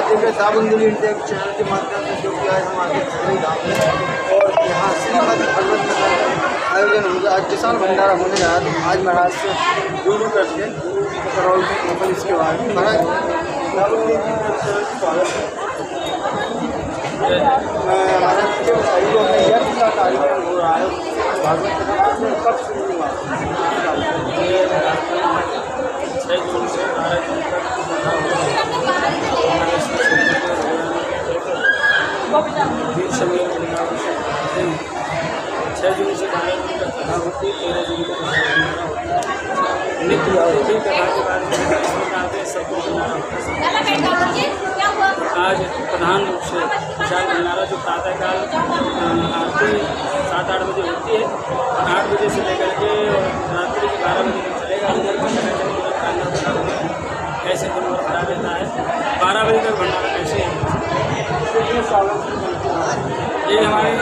आप देख रहे दाबुंदुली इंडिया चैनल के माध्यम से जो कि आज हम आगे धजरी धाम में और यहाँ श्रीमद भगवत कथा आयोजन होगा। आज किसान भंडारा होने जा रहा है। तो आज महाराज से रूबरू करके करौल में केवल इसके बारे में महाराज दाबुंदुली इंडिया चैनल की स्वागत है। हमारा मुझे बताइए जो हमने यह कितना कार्यक्रम हो रहा है भागवत कथा कब शुरू हुआ? 6 जून से 12 जून तक वीर शमीर 6 जून से 12 जून तक कथा होती है। 13 जून को नित्य होती कथा के बाद आज प्रधान रूप से विशाल भंडारा जो प्रातःकाल आरती 7-8 बजे होती है, 8 बजे से लेकर के रात्रि के 12 बजे तक चलेगा। कैसे दिन भर भरा रहता है, 12 बजे तक भंडारा कैसे है। ये हमारे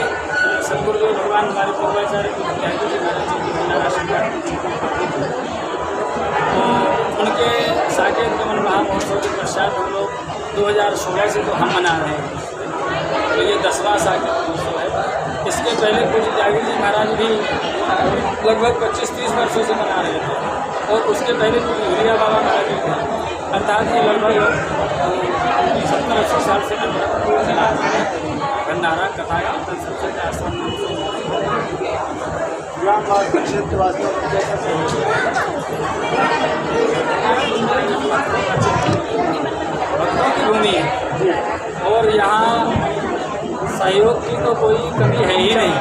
सदगुरुदेव भगवान हमारे पूर्वाचार्य को त्यागी जी महाराज जी की भंडारा स्वीकार उनके साकेत गमन महामहोत्सव के पश्चात हम लोग 2016 से तो हम मना रहे हैं। तो ये 10वां साकेत महोत्सव है। इसके पहले पूज्य त्यागी जी महाराज भी लगभग 25-30 वर्षों से मना रहे थे और उसके पहले पूज्य हिरिया बाबा महाराज भी थे। अर्थात ये लगभग 70-80 साल से भंडारा कथा का सबसे आश्रम ग्रामवासी क्षेत्र वास्तव में कैसा भक्तों की भूमि है और यहाँ सहयोग की तो कोई कमी है ही नहीं।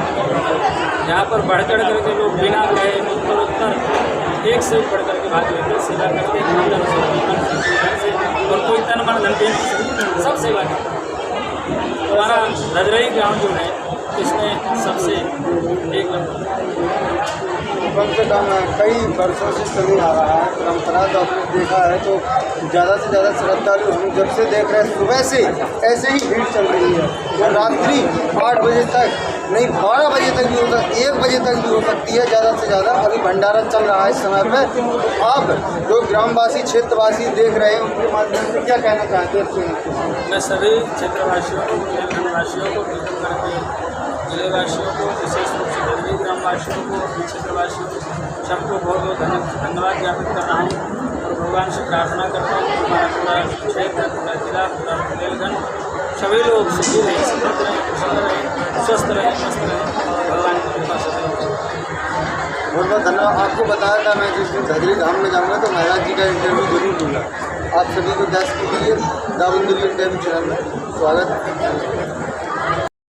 यहाँ पर बढ़ चढ़ करके लोग बिना कहे उत्तर एक से बढ़ करके भाग लेते, सेवा करके से और कोई तन मन धन सब सेवा करता है। हमारा धजरई गाँव जो है इसमें सबसे एक नंबर कम से कम कई वर्षों से चली आ रहा है परंपरा। तो आपने देखा है तो ज़्यादा से ज़्यादा श्रद्धालु हम जब से देख रहे हैं सुबह से ऐसे ही भीड़ चल रही है और रात्रि 8 बजे तक नहीं 12 बजे तक भी हो सकती है, 1 बजे तक भी हो सकती है ज़्यादा से ज़्यादा। अभी भंडारा चल रहा है इस समय पर। आप जो ग्रामवासी क्षेत्रवासी देख रहे हैं उनके माध्यम से क्या कहना चाहते हैं? मैं सभी क्षेत्रवासियों को, बुंदेलखंडवासियों को, जिलेवासियों को, विशेष रूप से धजरी ग्रामवासियों को, क्षेत्रवासियों को सबको बहुत बहुत धन्यवाद ज्ञापित कर रहा हूँ और भगवान से प्रार्थना करता हूँ हमारा पूरा क्षेत्र, पूरा जिला, पूरा बुंदेलखंड सभी लोग सुखी रहें, समृद्ध रहें, कुशल रहें, स्वस्थ रहें, मस्त रहें। भगवान की कृपा से बहुत बहुत धन्यवाद। आपको बताया था मैं जिस दिन धजरी धाम में जाऊँगा तो महाराज जी का इंटरव्यू जरूर दूँगा। आप सभी को दस के लिए दाबुंदुली इंटरव्यू चैनल में स्वागत है।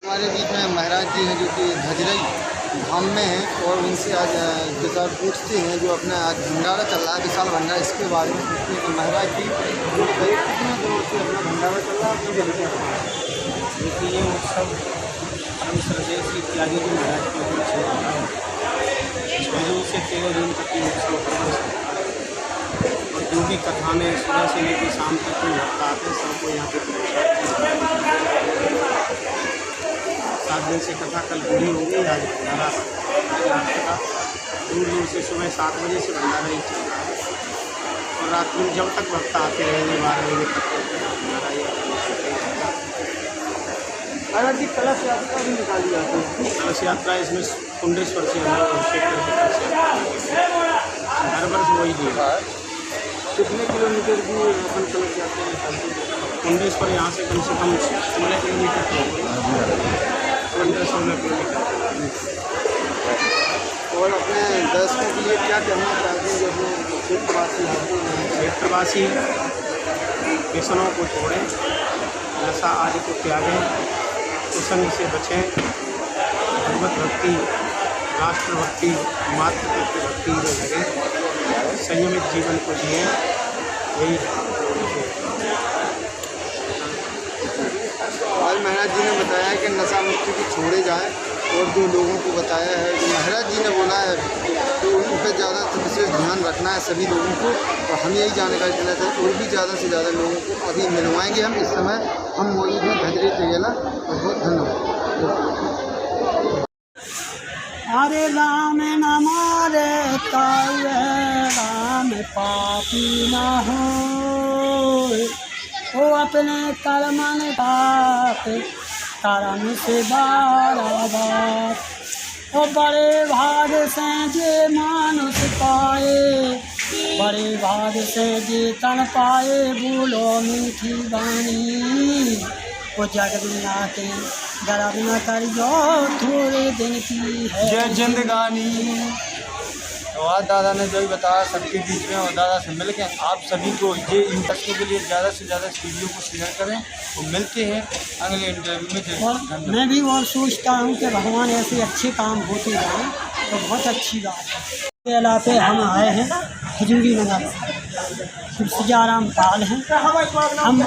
हमारे बीच में महाराज जी हैं जो कि धजरी धाम में हैं और उनसे आज विचार पूछते हैं जो अपना आज भंडारा चल रहा है विशाल भंडारा, इसके बारे में पूछते हैं कि महाराज जी जो कितने दिनों से अपना भंडारा चल रहा है अपनी जगह। देखिए ये उत्सव परम श्रद्धेय श्री त्यागी जी महाराज के ऊपर से 6 जून से 13 जून तक ये उत्सव और जो भी कथा में सुबह से लेकर शाम तक जो भक्त आते हैं सबको यहाँ पे 7 दिन से कथा कल पूरी होगी। आज भंडारा का दूर दूर से सुबह 7 बजे से भंडारा ही चल रहा है और रात में जब तक भक्त आते रहेंगे 12 बजे तक भंडारा ही। महाराज जी कलश यात्रा भी निकाली जाती है। कलश यात्रा इसमें कुंडेश्वर से हमारे क्षेत्र की हर वर्ष वही भी है। कितने किलोमीटर की अपन कलश यात्रा निकालते हैं? कुंडेश्वर यहाँ से कम 16 किलोमीटर 15-16 किलोमीटर। और अपने दर्शकों के लिए क्या कहना चाहते हैं जो अपने क्षेत्रवासी होते हैं? क्षेत्रवासी व्यसनों को छोड़ें, नशा आदि को त्यागें, कुसंग से बचें, भगवत भक्ति, राष्ट्र भक्ति, मातृ भक्ति में लगे, संयमित जीवन को जिए। यही आज महाराज जी ने बताया कि नशा मुक्ति को छोड़े जाए और जो लोगों को बताया है जो महाराज जी ने बोला है तो उन पर ज़्यादा विशेष ध्यान रखना है सभी लोगों को। और हम यही जानकारी देना चाहते हैं और भी ज़्यादा से ज़्यादा लोगों को अभी मिलवाएंगे। हम इस समय हम मौजूद हैं धजरी तेला। बहुत बहुत धन्यवाद। हरे राम नाम रे ताये राम पापी न हो वो अपने कर्मन बात कर्म से बार ओ बड़े भाग से जे मानुष पाए, बड़े भाग से जे तन पाए, बोलो मीठी वाणी वो जग बिना के जरा बिना कर जो थोड़े दिन की है जय जिंदगानी। तो आज दादा ने जो भी बताया सबके बीच में, और दादा से मिल के आप सभी को ये इंटरेस्ट के लिए ज़्यादा से ज़्यादा इस वीडियो को शेयर करें। तो मिलते हैं अगले इंटरव्यू में। और मैं भी और सोचता हूँ कि भगवान ऐसे अच्छे काम होते जाएँ तो बहुत अच्छी बात है। इसके अलावा हम आए हैं खजूरी नगर, सिजाराम पाल हैं। हम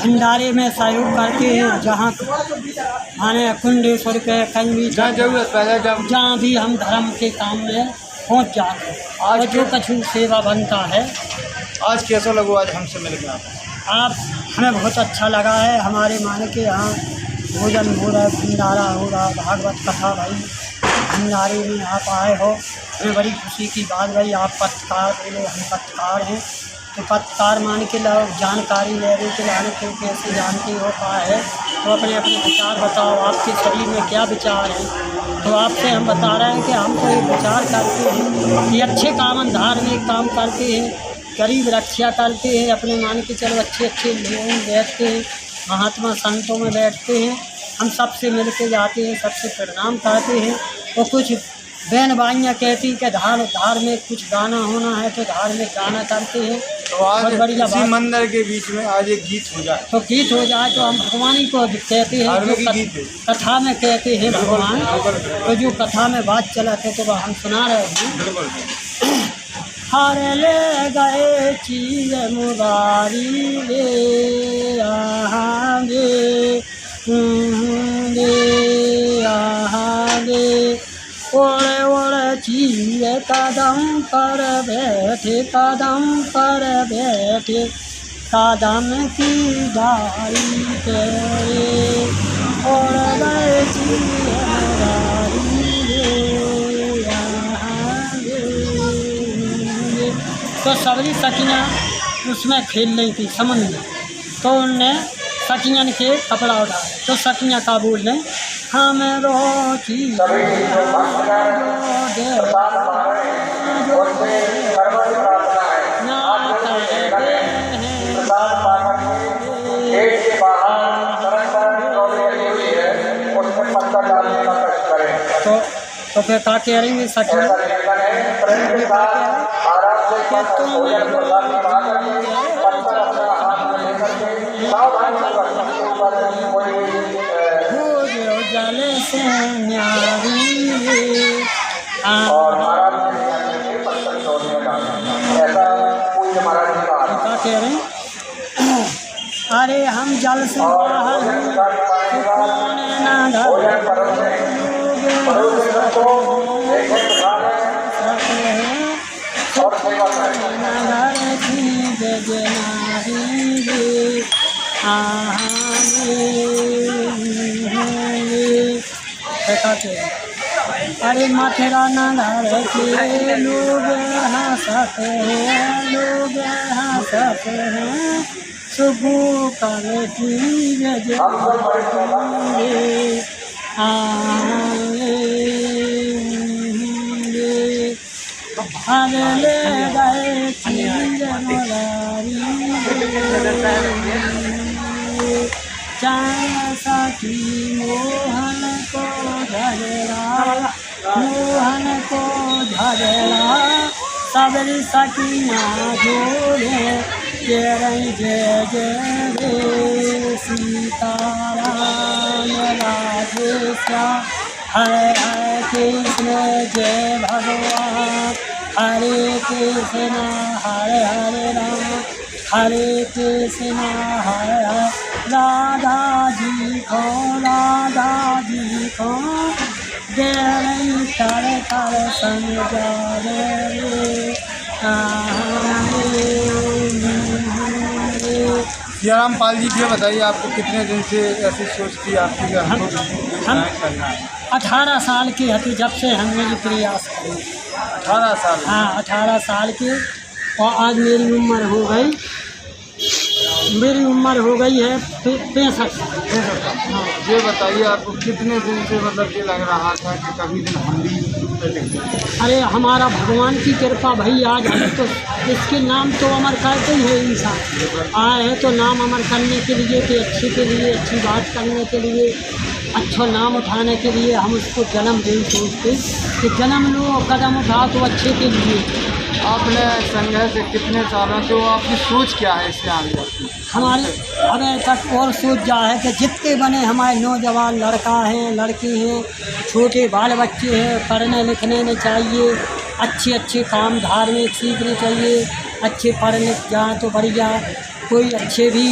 भंडारे में सहयोग करते हैं, जहाँ माने कुंडेश्वर के कहीं भी जहाँ जरूरत पहले जब जहाँ भी हम धर्म के काम में पहुँच जाते हैं और जो कछु सेवा बनता है। आज कैसा लगा आज हमसे मिल के आप हमें बहुत अच्छा लगा है। हमारे माने के यहाँ भोजन हो रहा है, भंडारा हो रहा, भागवत कथा भाई भंडारे में आप आए हो, हमें बड़ी खुशी की बात भाई। आप पत्रकार बोले, हम पत्रकार हैं तो पत्रकार मान के लोग जानकारी लेने के लाने को कैसे जानते हो पा है, तो अपने अपने विचार बताओ, आपके शरीर में क्या विचार है। तो आपसे हम बता रहे हैं कि हम कोई विचार करते हैं कि अच्छे काम धार्मिक काम करते हैं, गरीब रक्षा करते हैं, अपने मान के चलो अच्छे अच्छे लोगों में बैठते हैं, महात्मा संतों में बैठते हैं, हम सबसे मिल के जाते हैं, सबसे प्रणाम करते हैं। और कुछ बहन भाइयाँ कहती कि धार्मिक कुछ गाना होना है तो धार्मिक गाना करते हैं। तो आज बहुत बढ़िया इसी बात। मंदिर के बीच में आज एक गीत हो जाए, तो गीत हो जाए तो हम भगवान ही को कहते हैं, धार्मिक जो गीत है। कथा में कहते हैं भगवान, तो जो कथा में बात चला थे तो वह हम सुना रहे हैं। बिल्कुल। हर ले गए चीज मुरारी रे आहांगे रे आहांगे, ओरे ओरे चीज कदम पर बैठे, कदम पर बैठे, कदम की डाली पे ओर गए चीज मुरारी रे आहांगे। तो सबरी सखियाँ उसमें खेल रही थी समुद्र में, तो उनने सखियन के कपड़ा उठाया, तो सखियाँ का बोल रहे हम रोची तो फिर क्या कह रही है सखियाँ कि तुम जल से न्यारी क्या कह रहे हैं, अरे हम जल से अरे मथुरा नगर के लोग हंसते हैं, लोग हंसते हैं, सुबह कल की जय भाग ले गए चीज मुरारी चांद साथी मोहन को झगड़ा, मोहन को झगड़ा, सबरी सखियाँ जोड़े जय जय जय रे सीताराम राधे श्याम हरे हरे कृष्ण जय भगवान, हरे कृष्ण हरे हरे राम, हरे कृष्ण हरे हरे राधा जी को जय कर कर समझा रे। सियाराम पाल जी ये बताइए, आपको कितने दिन से ऐसी सोच थी आपकी कि हमको हम करना है? 18 साल की हती जब से हम मेरी प्रयास करें। 18 साल? हाँ 18 साल की, और आज मेरी उम्र हो गई मेरी उम्र हो गई है 65। हाँ, ये बताइए आपको कितने दिन से मतलब ये लग रहा था कि कभी दिन हम भी चलेंगे? अरे हमारा भगवान की कृपा भाई, आज हम तो इसके नाम तो अमर करते ही है इंसान। आए हैं तो नाम अमर करने के लिए, कि अच्छे के लिए, अच्छी बात करने के लिए, अच्छा नाम उठाने के लिए हम उसको जन्म दें। सोचते कि जन्म लो, कदम उठाओ तो अच्छे के लिए। आपने संघर्ष से कितने सालों से, आपकी सोच क्या है इससे आगे आपकी? हमारे अभी तक और सोच जा है कि जितने बने हमारे नौजवान लड़का हैं, लड़की हैं, छोटे बाल बच्चे हैं, पढ़ने लिखने में चाहिए, अच्छे अच्छे काम धार्मिक सीखने चाहिए, अच्छे पढ़ लिख जाए तो बढ़िया, कोई अच्छे भी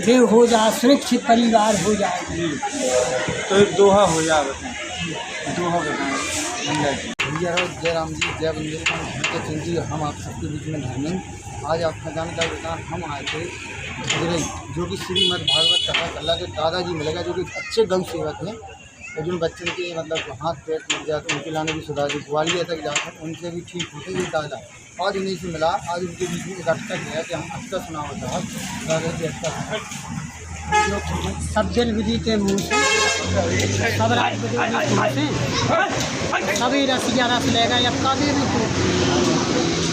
वे हो जाए, सुरक्षित परिवार हो जाए। तो एक दोहा हो जाए, बताएं दोहा बताएं। भैया जय राम जी, जय बंदे सिंह जी। हम आप सबके बीच में धर्मेंद्र। आज आपका जानकारी बता, हम आए थे मदुरई, जो कि श्रीमद् भागवत कथा कला के दादाजी मिलेगा, जो कि अच्छे गौ सेवक हैं, और जिन बच्चों के मतलब हाथ पैर टूट जाते उनके लाने भी सुधार ग्वालियर तक जाते हैं, उनसे भी ठीक होते ये दादा। आज उन्हीं से मिला, आज उनके बीच में इकट्ठा किया कि हम अच्छा सुना होता है दादा जी। अच्छा सब दिन विधि के मुँह से, सब रात विधि के मुँह से, सभी रसिया रस लेगा, या कभी भी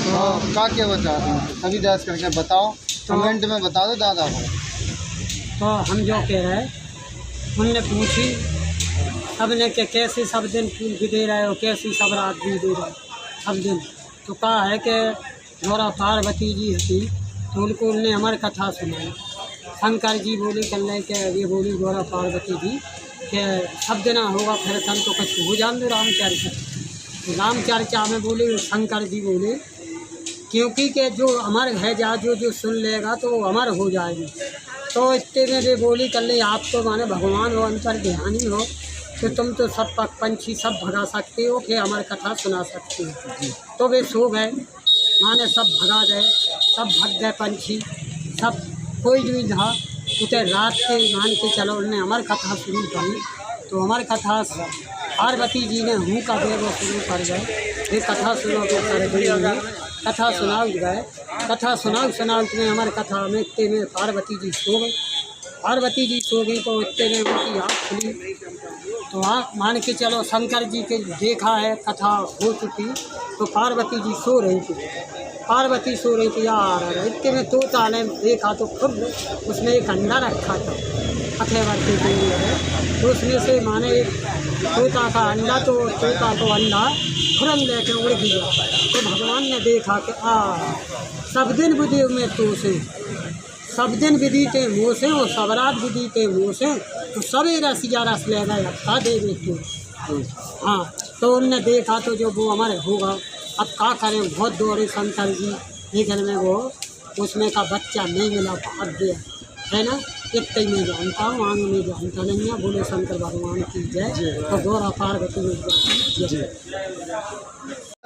तो क्या बता दें, सभी दास करके बताओ, कमेंट में बता दो दादा को। तो हम जो कह रहे हैं, उनने पूछी सबने कि कैसे सब दिन फूल भी दे रहे हो, कैसी सब रात भी दे रहे हो सब दिन। तो कहा है कि गौरा पार्वती जी थी, तो उनको उनने हमारी कथा सुनाई। शंकर जी बोले कल के ये बोली गौरा पार्वती जी कि सब दिन होगा फिर सन तो कुछ हो जान दो रामचर्चा। तो रामचर्चा में बोले शंकर जी बोले क्योंकि के जो अमर है जा जो सुन लेगा तो वो अमर हो जाएगी। तो इतने में वे बोली कर ले, आप तो माने भगवान हो, अंतर ध्यानी हो, तो तुम तो सब पंछी सब भगा सकते हो कि हमारी कथा सुना सकते हो। तो वे सो गए, माने सब भगा गए, सब भग गए पंछी, सब कोई भी था उतने रात के मान के चलो उन्होंने हमारी कथा शुरू करी। तो हमारी कथा पार्वती जी ने हूँ का दे वो शुरू कर गए, ये कथा सुनो तो कर गई, कथा सुनाओ गए, कथा सुनाओ में हमारी कथा में इतने में पार्वती जी सो गई। पार्वती जी सो गई तो इतने में उनकी आँख खुली, तो आँख मान के चलो शंकर जी के देखा है कथा हो चुकी, तो पार्वती जी सो रही थी, पार्वती सो रही थी यार। इतने में तोता ने देखा तो खुद उसमें एक अंडा रखा था अखेवरती के लिए, तो उसमें से माने एक तोता का अंडा, तो तोता को अंडा खुरंग लेके उड़ गया। तो भगवान ने देखा कि सब दिन विधि में तो से, सब दिन विधि के मुँह से, और सब रात विधि के मुँह से, तो सभी रसिया रस ले गए हफ्ता दे देते। हाँ, तो उनने देखा तो जो वो हमारे होगा, अब क्या करें, बहुत दौड़े शंकर जी, लेकिन में वो उसमें का बच्चा नहीं मिला, भाग गया है ना। इतने में जानता हूँ, आगे में जानता नहीं है। बोले शंकर भगवान की जय, तो गौरा पार्वती जय।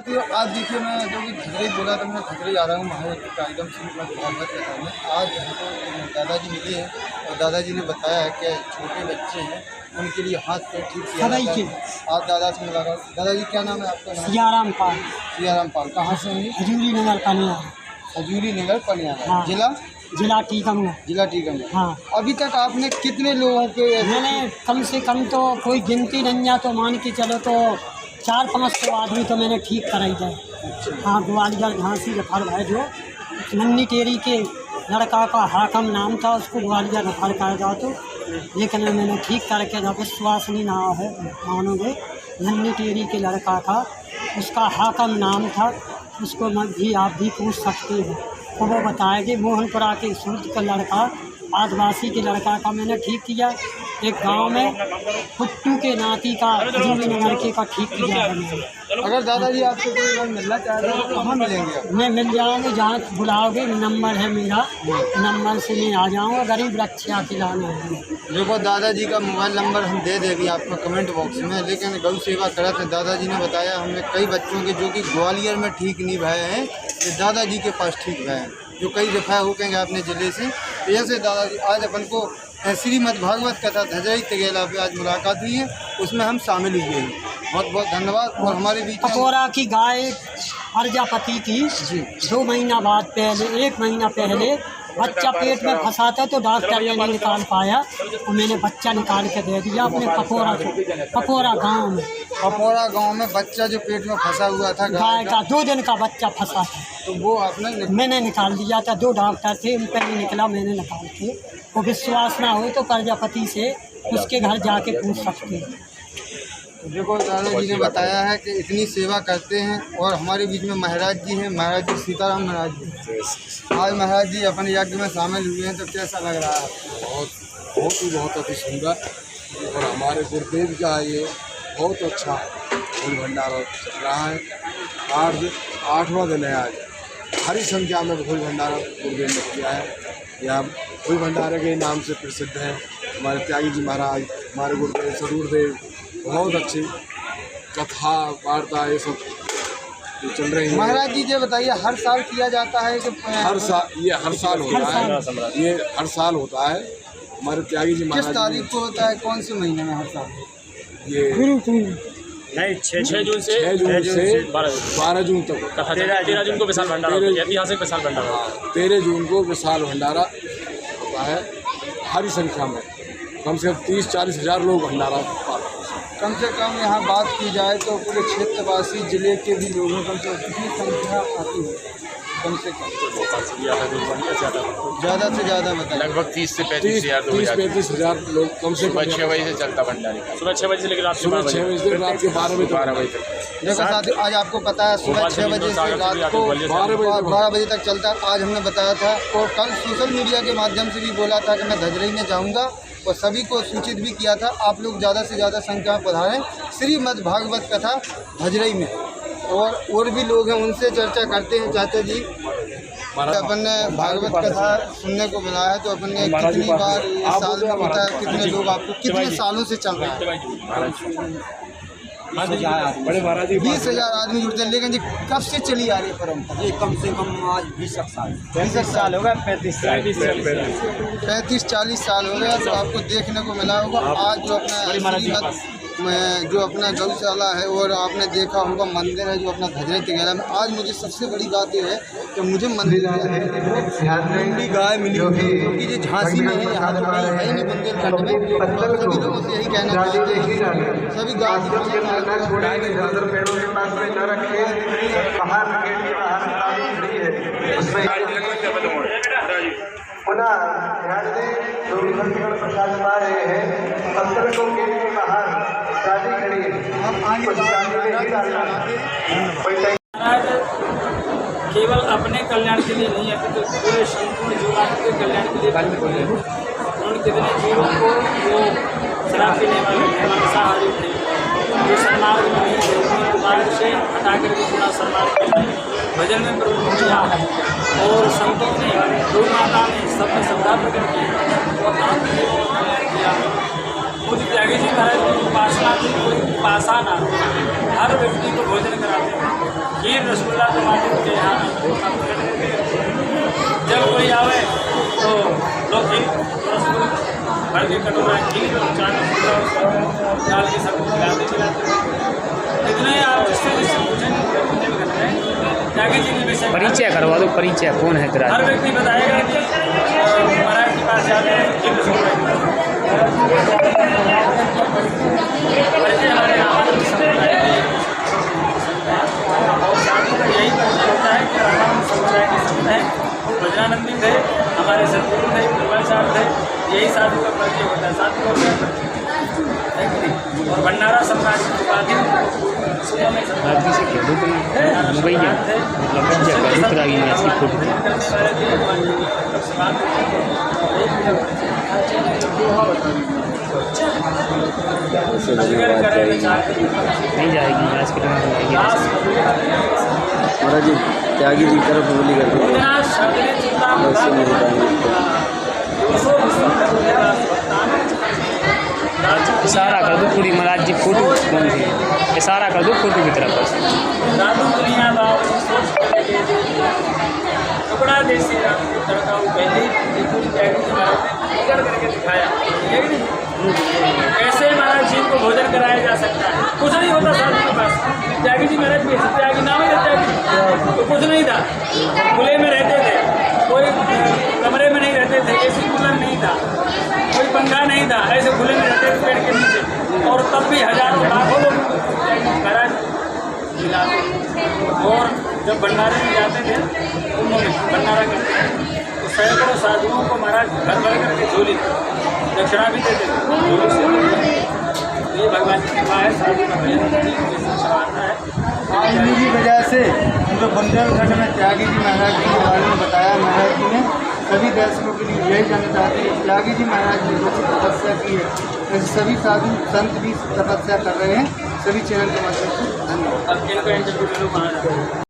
आज देखिए, मैं जो कि खजरी बोला था, मैं खजरी आ रहा हूँ महाराज कार्यक्रम श्रीमद् भागवत कथा में। आज हमको दादाजी मिले हैं, और दादाजी ने बताया है कि छोटे बच्चे हैं उनके लिए हाथ पैर ठीक किया जाता है। आज दादा से मिला रहा हूँ। दादाजी क्या नाम है आपका? सियाराम पाल। सियाराम पाल। कहाँ से हैं? हजूरी नगर पनिया। हजूरी नगर पनिया। हाँ। जिला टीकमगढ़। जिला टीकमगढ़। हाँ। अभी तक आपने कितने लोगों के? मैंने कम से कम तो कोई गिनती नहीं है, तो मान के चलो तो 4-5 आदमी तो मैंने ठीक कराई जाए। हाँ, ग्वालियर झांसी रफर भाई जो नन्नी टेरी के लड़का का हाकम नाम था, उसको ग्वालियर रफर कहा जाओ, तो लेकिन मैंने ठीक करके जब विश्वास नहीं ना है मानोगे, नन्नी टेरी के लड़का था, उसका हाकम नाम था, उसको भी आप भी पूछ सकते हो। तो वो बताएगी मोहनपुरा के सूर्य का लड़का, आदिवासी के लड़का का मैंने ठीक किया। एक गांव में पुट्टू के नाती का हजूरी नगर के का ठीक किया है। अगर दादाजी आपसे कोई बार मिलना चाहते हैं तो कहाँ मिलेंगे? मैं मिल जाऊँगी, जहाँ बुलाओगे, नंबर है मेरा, नंबर से मैं आ जाऊँगा। गरीब रक्षा खिलाना है। देखो, दादाजी का मोबाइल नंबर हम दे देंगे आपको कमेंट बॉक्स में। लेकिन गौ सेवा करा थे दादाजी ने बताया, हमने कई बच्चों के जो कि ग्वालियर में ठीक नहीं भये हैं, ये दादाजी के पास ठीक भये हैं, जो कई दफ़ा हो कहेंगे अपने ज़िले से। ऐसे दादाजी आज अपन को श्रीमद् भागवत कथा धजई तगेला पे आज मुलाकात हुई है, उसमें हम शामिल हुए हैं। बहुत बहुत धन्यवाद। और हमारे बीच पकोरा की गाय प्रजापति की जी 2 महीना बाद पहले, 1 महीना पहले बच्चा पेट में फंसा था तो डॉक्टर ने नहीं निकाल पाया और मैंने बच्चा निकाल के दे दिया अपने पपोरा गांव में। पपोरा गांव में बच्चा जो पेट में फंसा हुआ था गाय का 2 दिन का बच्चा फंसा था, तो वो आपने मैंने निकाल दिया था। 2 डॉक्टर थे, उन पर नहीं निकला, मैंने निकाल के। वो विश्वास ना हो तो प्रजापति से उसके घर जाके पूछ सकते हैं। देखो दादा जी ने बताया है कि इतनी सेवा करते हैं। और हमारे बीच में महाराज जी हैं, महाराज जी सीताराम महाराज जी। आज महाराज जी अपने यज्ञ में शामिल हुए हैं, तो कैसा लग रहा है? बहुत अति सुंदर। और हमारे गुरुदेव का ये बहुत अच्छा फूल भंडारा चल रहा है। 8वां दिन है आज। भारी संख्या में फूल भंडारा गुरुदेव ने किया है। यह फूल भंडारे के नाम से प्रसिद्ध है। हमारे त्यागी जी महाराज, हमारे गुरुदेव सदूरदेव बहुत अच्छी कथा वार्ता ये सब जो चल रही है। महाराज जी ये बताइए, हर साल किया जाता है कि हर साल होता है। ये हर साल होता है। हमारे त्यागी जी महाराज किस तारीख को होता है, कौन से महीने में हर साल? ये नहीं 6 जून से 12 जून तक। 13 जून को विशाल भंडारा, ऐतिहासिक विशाल भंडारा। 13 जून को विशाल भंडारा होता है। भारी संख्या में कम से कम 30-40 हज़ार लोग भंडारा पाते हैं। कम से कम यहाँ बात की जाए तो पूरे क्षेत्रवासी जिले के भी लोगों कम से कम कितनी संख्या आती है? कम से कम ज़्यादा से ज़्यादा बताइए। लगभग 30 से 35 हज़ार 30-35 हज़ार लोग कम से कम। 6 बजे से चलता भंडारे। सुबह 6 बजे से लेकर सुबह 6 बजे से रात के 12 बजे तक। देखो साथी, आज आपको पता है सुबह 6 बजे से रात को 12 बजे तक चलता है। आज हमने बताया था और कल सोशल मीडिया के माध्यम से भी बोला था कि मैं धजरई में जाऊंगा और सभी को सूचित भी किया था। आप लोग ज़्यादा से ज़्यादा संख्या में पधारें श्रीमद् भागवत कथा धजरई में। और भी लोग हैं, उनसे चर्चा करते हैं। चाचा जी, अपन ने भागवत कथा सुनने को मिला है, तो अपन ने कितनी बार इस साल में होता है? कितने लोग आपको कितने सालों से चल रहा है? 20,000 आदमी जुड़ते हैं। लेकिन जी कब से चली आ रही है परंपरा? ये कम से कम आज 20 साल 20 साल हो गए, 35 40 साल हो गया। तो आपको देखने को मिला होगा आज जो अपना जो अपना गौशाला है और आपने देखा होगा मंदिर है जो अपना धजरई तिगेरा में। आज मुझे सबसे बड़ी बात यह है कि मुझे मंदिर मंडी गाय मिली क्योंकि जो झांसी में है, यहाँ तो कहीं है ही नहीं बुंदेलखंड में। और सभी लोगों से यही कहना चाहते हैं, सभी गाय पुनः ध्यान दें, जो भी भक्तगण प्रसाद पा रहे हैं, अंतर को गेट के बाहर शादी करिए। महाराज केवल अपने कल्याण के लिए नहीं, अपितु पूरे संपूर्ण जीवात्मा के कल्याण के लिए बंद हो गए। उन्होंने कितने जीवों को जो शराब पीने वाले थे, मांसाहारी थे, जो सन्मार्ग में नहीं थे, उन्हें मार्ग से हटा करके पूरा सन्मार्ग किया, भजन में प्रवृत्त किया। और संतों ने, गौ माता ने सबने श्रद्धा प्रकट की और कल्याण किया। खुद त्यागी जी महाराज की उपासना थी, कोई उपासना ना, हर व्यक्ति को भोजन कराते हैं। खीर रसगुल्ला टमाटर के यहाँ जब कोई आवे तो लोग खीर रसगुल्ला भर के कटोरा खीर और चाट डाल के सबको खिलाते। इतने आप जिससे पूछेंगे त्यागी जी के विषय परिचय करवा दो। परिचय कौन है तेरा? हर व्यक्ति बताएगा कि महाराज के पास जाते हैं खीर रसगुल्ला। हमारे आनंद समुदाय यही परिचय होता है कि आनंद समुदाय के संत हैं, भजनानंदी थे, हमारे सदगुरु थे, कृपाचार्य थे। यही साधु का परिचय होता है। साधु का क्या परिचय और भंडारा सम्राट की उपाधि से खेलो तो मुंबई में मतलब जगह रुद्रागी में ऐसी फोटो नहीं जाएगी आज के टाइम में महाराज जी त्यागी जी की तरफ बोली कर इशारा कर दो पूरी महाराज जी फोटो कौन सी इशारा कर दो फोटो की तरफ बस। टुकड़ा जैसे तड़का वो पहले करके दिखाया। कैसे महाराज जी को भोजन कराया जा सकता है? कुछ नहीं होता साधु के पास। त्यागी जी महाराज भी त्यागी नाम है त्यागी, तो कुछ नहीं था, खुले में रहते थे, कोई कोई कमरे में नहीं रहते थे, एसी कूलर नहीं था, कोई पंखा नहीं था, ऐसे खुले में रहते थे पेड़ के नीचे। और तब भी हजारों लाखों लोग महाराज मिलाते। और जब भंडारे में जाते थे कुंभ में भंडारा करते थे तो सैकड़ों साधुओं को महाराज घर भर करके झोली दक्षिणा भी देते थे झोली से। ये भगवान की कृपा है, साधु का भजन है। आज इन्हीं की वजह से जो बुंदेलखंड में त्यागी जी महाराज जी के बारे में बताया, महाराज जी ने सभी दर्शकों के लिए यही जानना चाहते हैं त्यागी जी महाराज ने जैसे तपस्या की है ऐसे सभी साधु संत भी तपस्या कर रहे हैं। सभी चैनल के माध्यम से धन्यवाद। अब इनका इंटरव्यू ले लो महाराज।